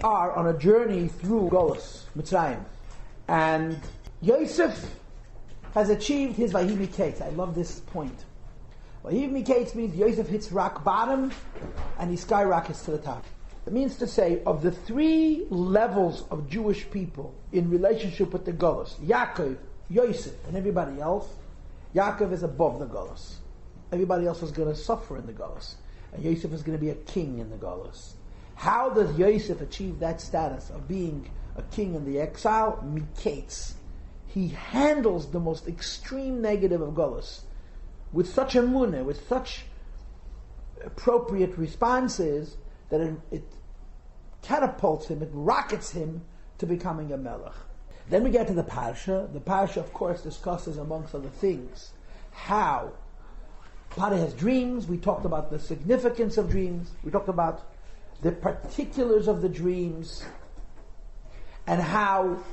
are on a journey through Golus, Mitzrayim. And Yosef has achieved his Vayhi Miketz. I love this point. Vayhi Miketz means Yosef hits rock bottom and he skyrockets to the top. It means to say, of the three levels of Jewish people in relationship with the Golus, Yaakov, Yosef, and everybody else, Yaakov is above the Golus. Everybody else is going to suffer in the Golus. And Yosef is going to be a king in the Golus. How does Yosef achieve that status of being a king in the exile? Miketz. He handles the most extreme negative of Golus with such emunah, with such appropriate responses, that it catapults him, it rockets him to becoming a melech. Then we get to the parsha. The parsha, of course, discusses, amongst other things, how Paltiel has dreams. We talked about the significance of dreams. We talked about the particulars of the dreams, and how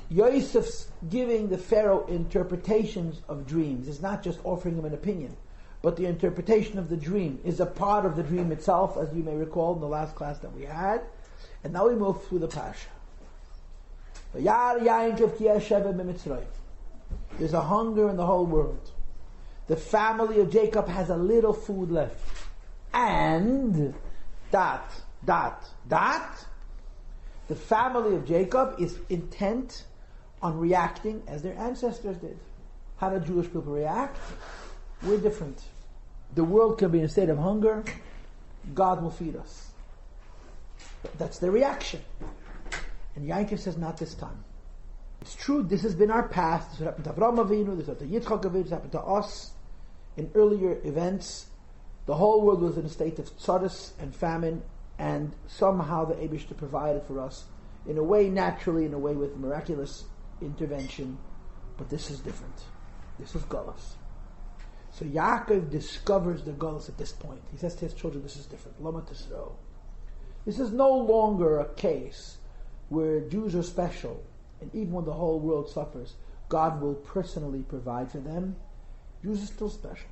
Yosef's giving the Pharaoh interpretations of dreams is not just offering him an opinion, but the interpretation of the dream is a part of the dream itself, as you may recall in the last class that we had. And now we move through the parsha. There's a hunger in the whole world. The family of Jacob has a little food left. And the family of Jacob is intent on reacting as their ancestors did. How do Jewish people react? We're different. The world can be in a state of hunger. God will feed us. That's their reaction. And Yaakov says, not this time. It's true, this has been our past. This happened to Avraham Avinu, this happened to Yitzchak Avinu, this happened to us. In earlier events, the whole world was in a state of tzarus and famine, and somehow the Eibishter provided for us, in a way naturally, in a way with miraculous intervention. But this is different. This is Golus. So Yaakov discovers the Golus at this point. He says to his children, this is different. Lama Tisro. This is no longer a case where Jews are special, and even when the whole world suffers, God will personally provide for them. Jews are still special,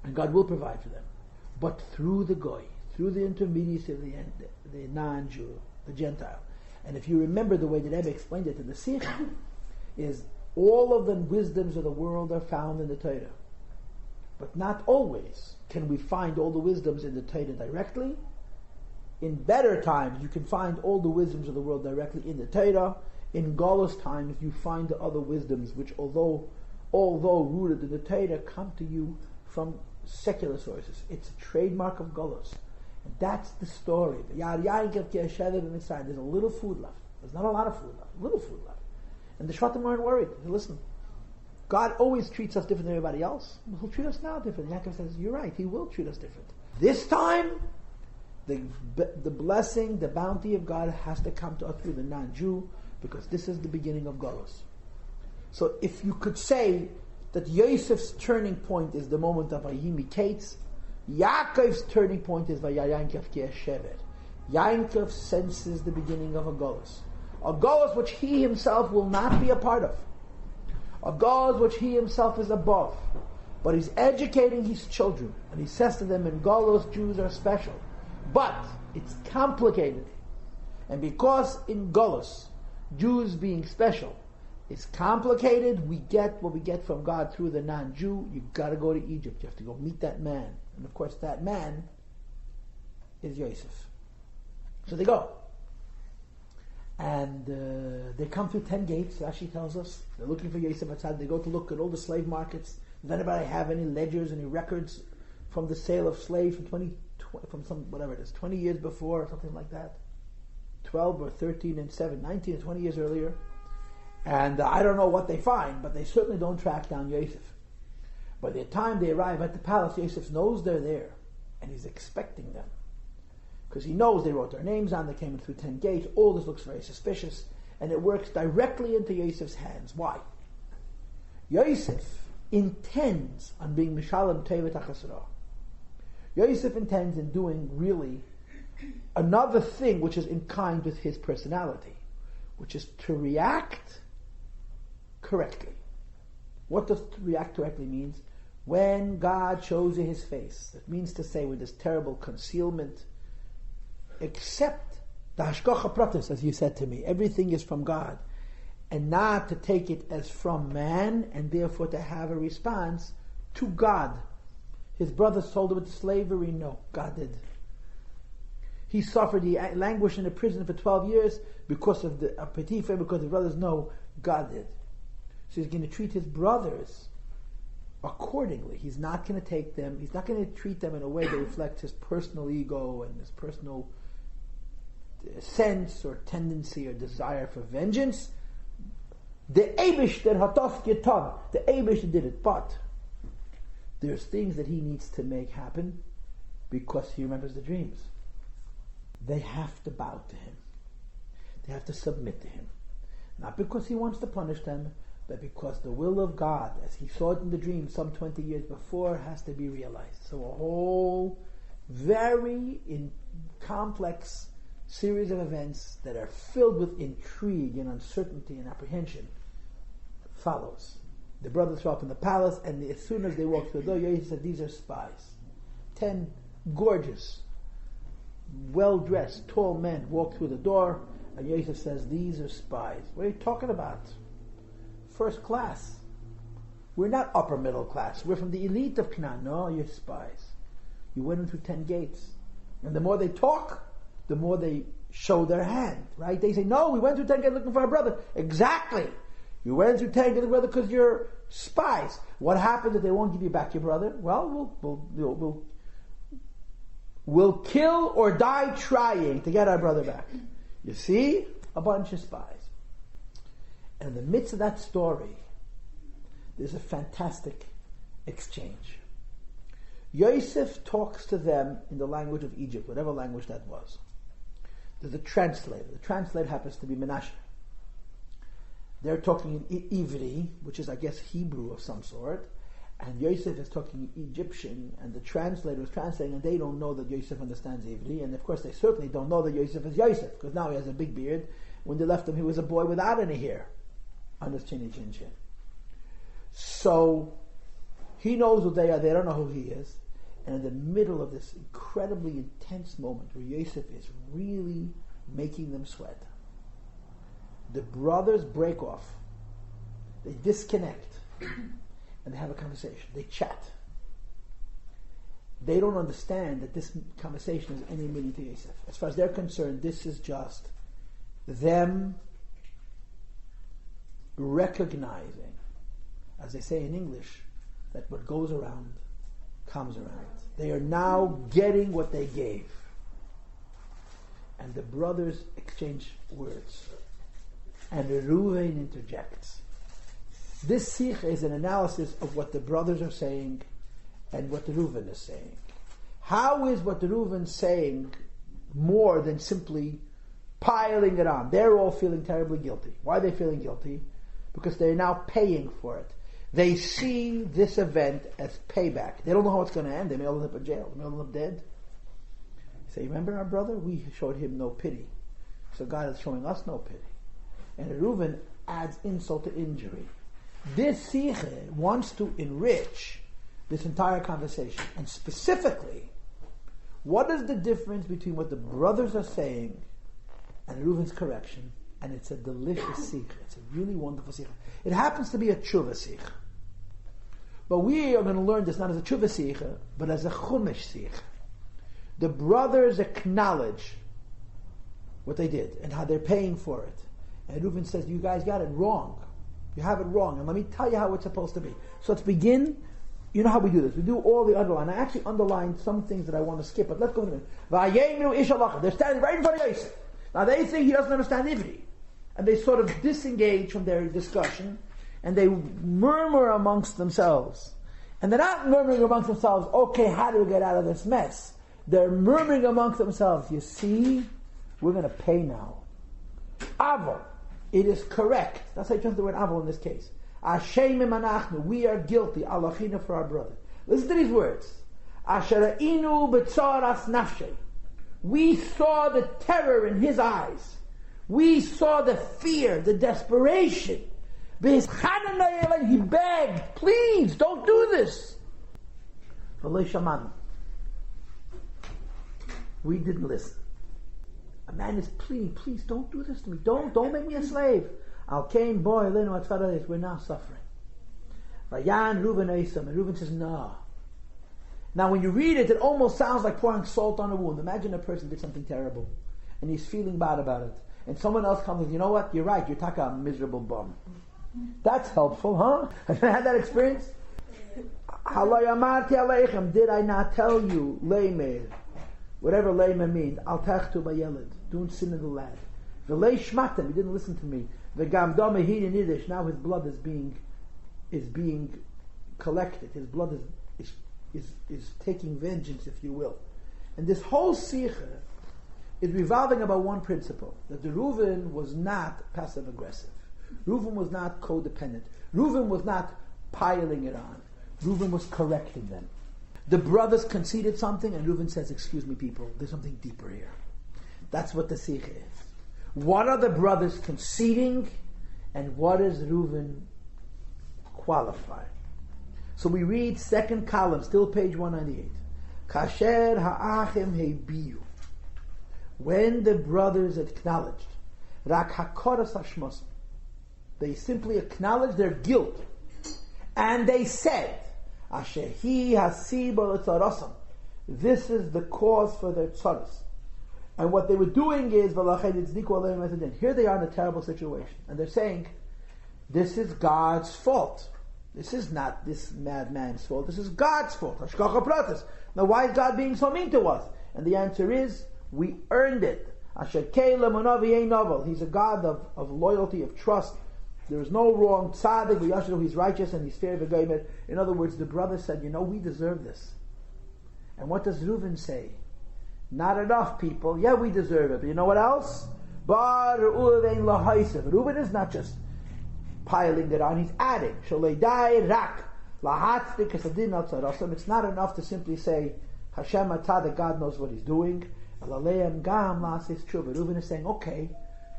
and God will provide for them, but through the Goy, through the intermediacy of the non-Jew, the Gentile. And if you remember the way that Rebbe explained it in the Sikh, is all of the wisdoms of the world are found in the Torah. But not always can we find all the wisdoms in the Torah directly. In better times, you can find all the wisdoms of the world directly in the Torah. In Golus times, you find the other wisdoms, which although rooted in the Torah, come to you from secular sources. It's a trademark of Golus. And that's the story. There's a little food left. There's not a lot of food left. A little food left. And the Shvatim aren't worried. They listen. God always treats us different than everybody else. He'll treat us now different. Yaakov says, you're right, He will treat us different. This time, the blessing, the bounty of God has to come to us through the non-Jew, because this is the beginning of Golus. So if you could say that Yosef's turning point is the moment of Vayhi Miketz, Yaakov's turning point is Vayayankov Ki'eshevet. Yaakov senses the beginning of a Golus which he himself will not be a part of. A Golus which he himself is above. But he's educating his children, and he says to them, in Golus, Jews are special. But it's complicated. And because in Golus, Jews being special is complicated, we get what we get from God through the non-Jew. You've got to go to Egypt. You have to go meet that man. And of course that man is Yosef. So they go. And they come through 10 gates, Rashi tells us. They're looking for Yosef outside. They go to look at all the slave markets. Does anybody have any ledgers, any records from the sale of slaves from 20 years before, or something like that? 12 or 13 and 7, 19 and 20 years earlier. And I don't know what they find, but they certainly don't track down Yosef. By the time they arrive at the palace, Yosef knows they're there, and he's expecting them. Because he knows they wrote their names on, they came in through 10 gates, all this looks very suspicious, and it works directly into Yosef's hands. Why? Yosef intends on being Mishalem Tevet HaChasra. Yosef intends in doing really another thing which is in kind with his personality, which is to react correctly. What does to react correctly means? When God shows you His face, it means to say with this terrible concealment, accept The hashgacha pratis, as you said to me, everything is from God, and not to take it as from man, and therefore to have a response to God. His brothers sold him into slavery. No, God did. He suffered, he languished in a prison for 12 years because of the Potiphar, because his brothers. No, God did. So he's going to treat his brothers accordingly. He's not going to take them, he's not going to treat them in a way that reflects his personal ego and his personal sense or tendency or desire for vengeance. The Eibush that Hatof Getan, the Eibush that did it, but there's things that he needs to make happen because he remembers the dreams. They have to bow to him. They have to submit to him. Not because he wants to punish them, but because the will of God, as he saw it in the dream some 20 years before, has to be realized. So a whole very complex series of events that are filled with intrigue and uncertainty and apprehension follows. The brothers show up in the palace, and as soon as they walk through the door, Yosef said, these are spies. 10 gorgeous, well-dressed, tall men walk through the door, and Yosef says, these are spies. What are you talking about? First class. We're not upper middle class. We're from the elite of Canaan. No, you're spies. You went in through 10 gates. And the more they talk, the more they show their hand, right? They say, no, we went through 10 gates looking for our brother. Exactly. You went through 10 gates looking for brother because you're spies. What happens if they won't give you back your brother? Well, we'll kill or die trying to get our brother back. You see? A bunch of spies. And in the midst of that story, there's a fantastic exchange. Yosef talks to them in the language of Egypt, whatever language that was. There's a translator. The translator happens to be Menashe. They're talking in Ivri, which is, I guess, Hebrew of some sort, and Yosef is talking Egyptian, and the translator is translating, and they don't know that Yosef understands Ivri, and of course they certainly don't know that Yosef is Yosef, because now he has a big beard. When they left him, he was a boy without any hair on his chinny chin chin. So he knows who they are, they don't know who he is, and in the middle of this incredibly intense moment where Yosef is really making them sweat, the brothers break off, they disconnect, and they have a conversation. They chat. They don't understand that this conversation has any meaning to Yosef. As far as they're concerned, this is just them recognizing, as they say in English, that what goes around comes around. They are now getting what they gave. And the brothers exchange words. And Reuven interjects. This sikh is an analysis of what the brothers are saying and what the Reuven is saying. How is what the Reuven is saying more than simply piling it on? They're all feeling terribly guilty. Why are they feeling guilty? Because they're now paying for it. They see this event as payback. They don't know how it's going to end. They may all end up in jail. They may all end up dead. You say, remember our brother? We showed him no pity. So God is showing us no pity. And Reuven adds insult to injury. This sikh wants to enrich this entire conversation. And specifically, what is the difference between what the brothers are saying and Reuven's correction? And it's a delicious sikh. It's a really wonderful sikh. It happens to be a tshuva sikh. But we are going to learn this not as a tshuva sikh, but as a chumash sikh. The brothers acknowledge what they did and how they're paying for it. And Reuven says, you guys got it wrong. You have it wrong. And let me tell you how it's supposed to be. So let's begin. You know how we do this. We do all the underline. I actually underlined some things that I want to skip, but let's go into it. They're standing right in front of Yosef. Now they think he doesn't understand Ivri. And they sort of disengage from their discussion, and they murmur amongst themselves. And they're not murmuring amongst themselves, okay, how do we get out of this mess? They're murmuring amongst themselves, you see, we're going to pay now. Avo, it is correct. That's how you translate the word avo in this case. Ashem emanachnu, we are guilty, alachina for our brother. Listen to these words. Ashera'inu b'tzaras nafshe. We saw the terror in his eyes. We saw the fear, the desperation. He begged, please, don't do this. We didn't listen. A man is pleading, please don't do this to me. Don't make me a slave. Al Kain boy, we're now suffering. Vayan Reuven Esam, and Reuven says, no. Now when you read it, it almost sounds like pouring salt on a wound. Imagine a person did something terrible, and he's feeling bad about it. And someone else comes and, you know what, you're right, you're talking a miserable bum. That's helpful, huh? Have you had that experience? Did I not tell you, Leimer, whatever Leimer means, Al Techtu Bayelid, don't sin in the lad. V'lei Shmatem, he didn't listen to me. V'gam Domehin in Yiddish, now his blood is being collected. His blood is taking vengeance, if you will. And this whole Sikha is revolving about one principle, that the Reuven was not passive-aggressive. Reuven was not codependent. Reuven was not piling it on. Reuven was correcting them. The brothers conceded something, and Reuven says, excuse me, people, there's something deeper here. That's what the Sikha is. What are the brothers conceding, and what is Reuven qualifying? So we read second column, still page 198. Kasher ha'achem hebiyu. When the brothers acknowledged, rak hakoras hashmos, they simply acknowledged their guilt, and they said, asher hi hasiba l'tzarosam, this is the cause for their tzaros. And what they were doing is, here they are in a terrible situation, and they're saying, this is God's fault. This is not this madman's fault. This is God's fault. Now, why is God being so mean to us? And the answer is, we earned it. He's a God of loyalty, of trust. There is no wrong. Tzaddik, he's righteous and he's fair. In other words, the brother said, we deserve this. And what does Reuven say? Not enough, people. Yeah, we deserve it. But you know what else? Reuven is not just piling it on, he's adding. It's not enough to simply say, Hashem atah, that God knows what he's doing. Reuven is saying, okay,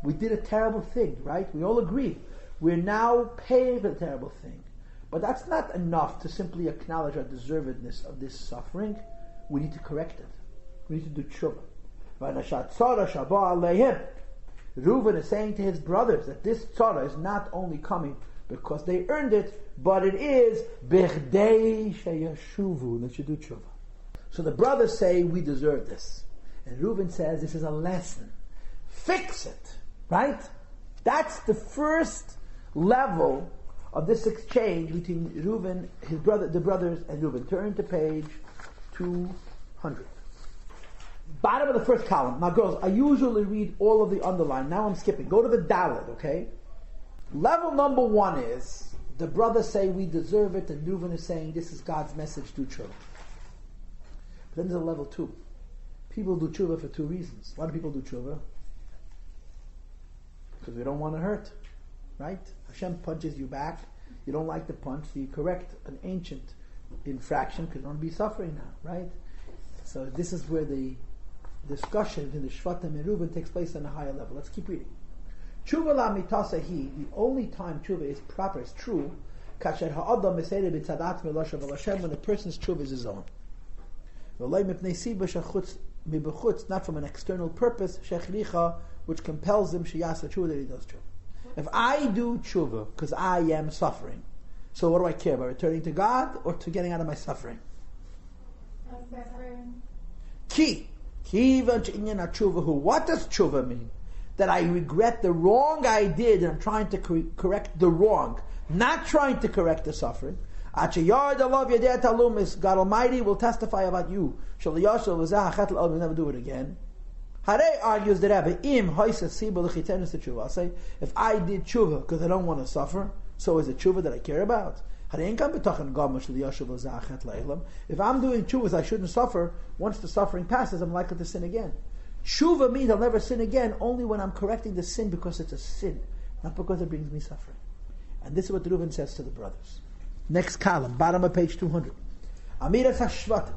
we did a terrible thing, right? We all agree. We're now paying for the terrible thing. But that's not enough to simply acknowledge our deservedness of this suffering. We need to correct it. We need to do tshuva. Reuven is saying to his brothers that this tzara is not only coming because they earned it, but it is bichdei sheyashuvu, that you do tshuva. So the brothers say, we deserve this. And Reuven says, this is a lesson. Fix it. Right? That's the first level of this exchange between Reuven, the brothers, and Reuven. Turn to page 200. Bottom of the first column. Now girls, I usually read all of the underline. Now I'm skipping. Go to the Dalet, okay? Level number one is, the brothers say we deserve it, and Reuven is saying this is God's message to tshuva. But then there's a level two. People do tshuva for two reasons. Why do people do tshuva? Because we don't want to hurt. Right? Hashem punches you back. You don't like the punch, so you correct an ancient infraction because you don't want to be suffering now. Right? So this is where the discussion between the Shvatim and Reuven takes place on a higher level. Let's keep reading. Tshuva la mitasahi, the only time tshuva is proper, is true, kasher ha'adam mesere b'tzadat meloshav al Hashem, when a person's tshuva is his own. V'loi mipnei siba shachutz mibechutz, not from an external purpose, shechricha, which compels him sheyasa tshuva, that he does tshuva. If I do tshuva because I am suffering, so what do I care about? Returning to God or to getting out of my suffering? What does tshuva mean? That I regret the wrong I did and I'm trying to correct the wrong, not trying to correct the suffering. God Almighty will testify about you. We'll never do it again. Hare argues the Rabbi, I'll say, if I did tshuva because I don't want to suffer, so is it tshuva that I care about? If I'm doing tshuva, I shouldn't suffer. Once the suffering passes, I'm likely to sin again. Tshuva means I'll never sin again only when I'm correcting the sin because it's a sin, not because it brings me suffering. And this is what Reuven says to the brothers. Next column, bottom of page 200. Amiras hashvat.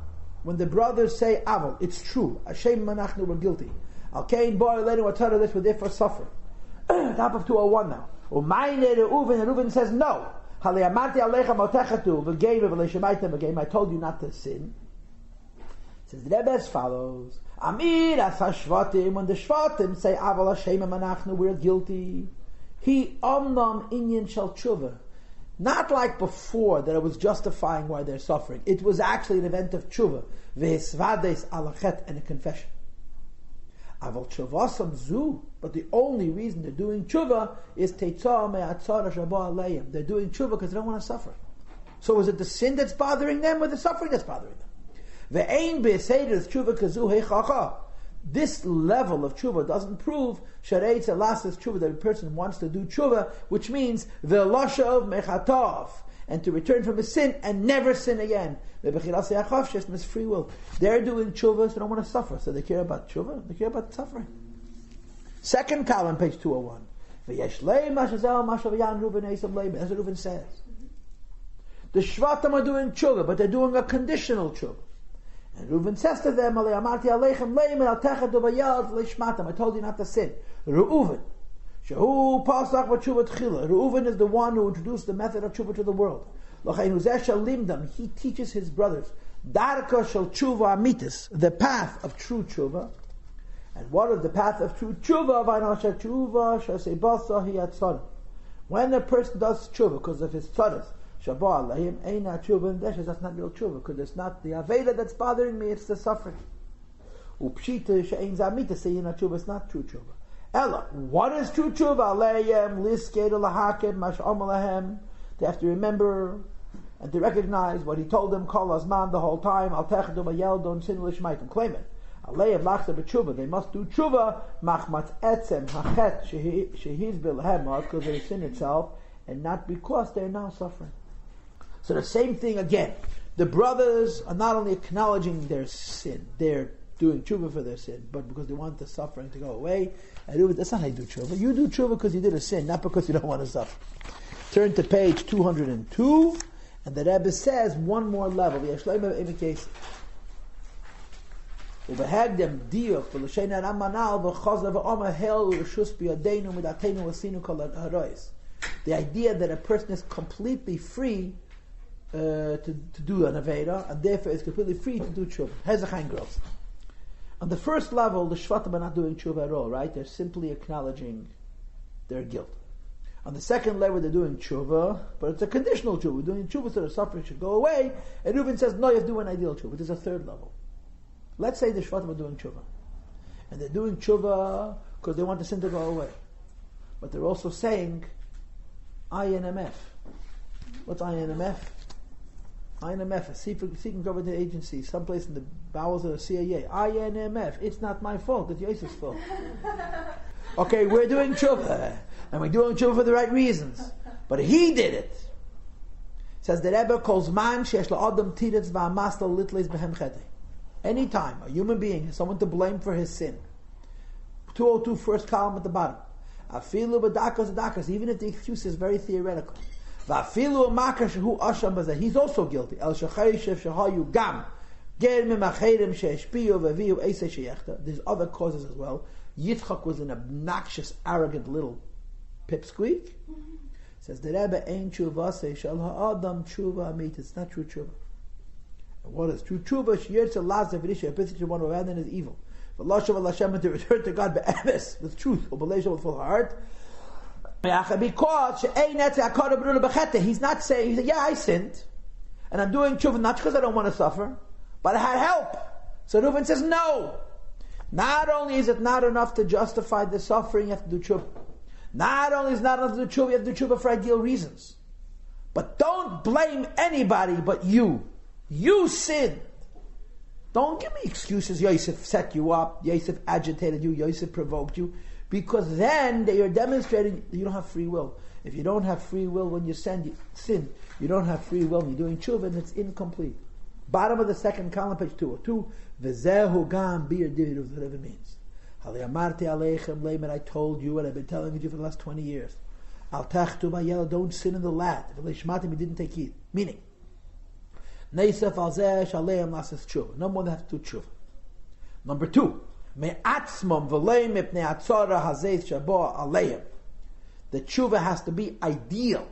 When the brothers say, Aval, it's true. Hashem manachnu, we're guilty. Al kain boy lenu atara, this, we're therefore suffer. Top of 201 now. Umayne Reuven, and Reuven says, no. I told you not to sin. It says the Rebbe as follows. Amir as hashvatim, when the shvatim say aval Hashem manachnu, we're guilty. He omnam inyan shel tshuva. Not like before that it was justifying why they're suffering. It was actually an event of tshuva, ve'esvades alachet, and a confession. Aval tshuva zu, but the only reason they're doing tshuva is teitzah me'atzara shaba aleim. They're doing tshuva because they don't want to suffer. So is it the sin that's bothering them or the suffering that's bothering them? Ve'ein be'eseder tshuva kazu heichacha. This level of tshuva doesn't prove shareitz elastis tshuva, that a person wants to do tshuva, which means ve'lashav mechatov, and to return from a sin and never sin again. It's free will. They're doing tshuva, so they don't want to suffer. So they care about tshuva, they care about suffering. Second column, page 201. As Reuven says. The Shvatim are doing tshuva, but they're doing a conditional tshuva. And Reuven says to them, I told you not to sin. Reuven. Reuven is the one who introduced the method of tshuva to the world. He teaches his brothers the path of true tshuva. And what is the path of true tshuva? When a person does tshuva because of his tzaddis, that's not real tshuva, because it's not the aveda that's bothering me, it's the suffering. It's not true tshuva. Ella, what is true tshuva? They have to remember and to recognize what he told them, kol azman, the whole time. Don't sin l'shmaitim. Claim it. They must do tshuva, machmat etzem hachet shehiz bilhemot, because of the sin itself, and not because they're now suffering. So the same thing again. The brothers are not only acknowledging their sin, they're doing tshuva for their sin, but because they want the suffering to go away. And that's not how you do tshuva. You do tshuva because you did a sin, not because you don't want to suffer. Turn to page 202, and the Rebbe says one more level. The idea that a person is completely free to do an aveda, and therefore is completely free to do tshuva. Hezachayim girls. On the first level, the Shvatim are not doing tshuva at all, right? They're simply acknowledging their guilt. On the second level, they're doing tshuva, but it's a conditional tshuva. We're doing tshuva so the suffering should go away. And Reuven says, no, you have to do an ideal tshuva. There's a third level. Let's say the Shvatim are doing tshuva. And they're doing tshuva because they want the sin to go away. But they're also saying, INMF. What's INMF? INMF, a seeking government agency, someplace in the bowels of the CIA. INMF, it's not my fault, it's Yosef's fault. Okay, we're doing tshuva, and we're doing tshuva for the right reasons. But he did it. Says the Rebbe calls man sheyesh la'adam tiretz va'amasla litleis behem chetei. Anytime a human being has someone to blame for his sin. 202, first column at the bottom. Afilu b'dakas dakas, even if the excuse is very theoretical. Va'afilu makar shehu asham b'zeh, he's also guilty. El shechayishev shehayu gam ger mimacheirim she'eshpiyu v'viyu eisei sheyechta. There's other causes as well. Yitzchak was an obnoxious, arrogant little pipsqueak. Says the Rebbe, ein tshuva say shel ha'adam tshuva amit. It's not true tshuva. And what is true tshuva? Sheyirtze lazav v'risha, a person should want to abandon his evil. V'lashav al-Hashem, and to return to God be'emes, with truth, u'b'leisha, with full heart. Because he's not saying, yeah, I sinned, and I'm doing tshuva not because I don't want to suffer, but I had help. So Reuven says, no. Not only is it not enough to justify the suffering, you have to do tshuva. Not only is it not enough to do tshuva, you have to do tshuva for ideal reasons. But don't blame anybody but you. You sinned. Don't give me excuses. Yosef set you up. Yosef agitated you. Yosef provoked you. Because then you're demonstrating you don't have free will. If you don't have free will when you sin, you don't have free will when you're doing tshuva, and it's incomplete. Bottom of the second column, page 202. V'zehu gam bir dividu, whatever it means. I told you, and I've been telling you for the last 20 years. Al tachtu b'yel, don't sin in the lad. V'leishmatim, you didn't take heed. Meaning, neisef al zeh shaleim lasas tshuva. No more than have to do tshuva. Number 2. Me'atzmam v'leim mipnei atzara hazeit shabo aleim. The tshuva has to be ideal.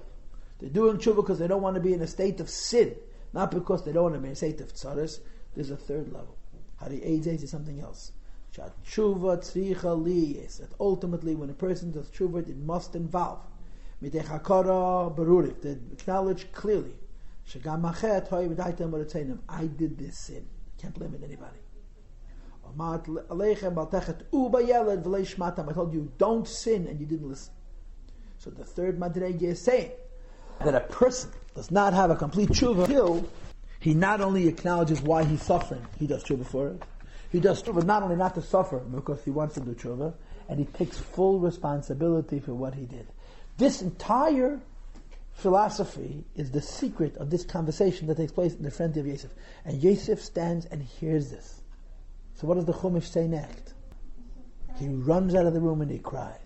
They're doing tshuva because they don't want to be in a state of sin, not because they don't want to be in a state of tzaras. There's a third level. Hari Eizes is something else. That ultimately, when a person does tshuva, it must involve to acknowledge clearly, I did this sin. Can't blame it anybody. I told you, don't sin, and you didn't listen. So the third madrega is saying that a person does not have a complete tshuva until he not only acknowledges why he's suffering, he does tshuva for it. He does tshuva not only not to suffer because he wants to do tshuva, and he takes full responsibility for what he did. This entire philosophy is the secret of this conversation that takes place in the front of Yosef. And Yosef stands and hears this. So what does the Chumash say next? He runs out of the room and he cries.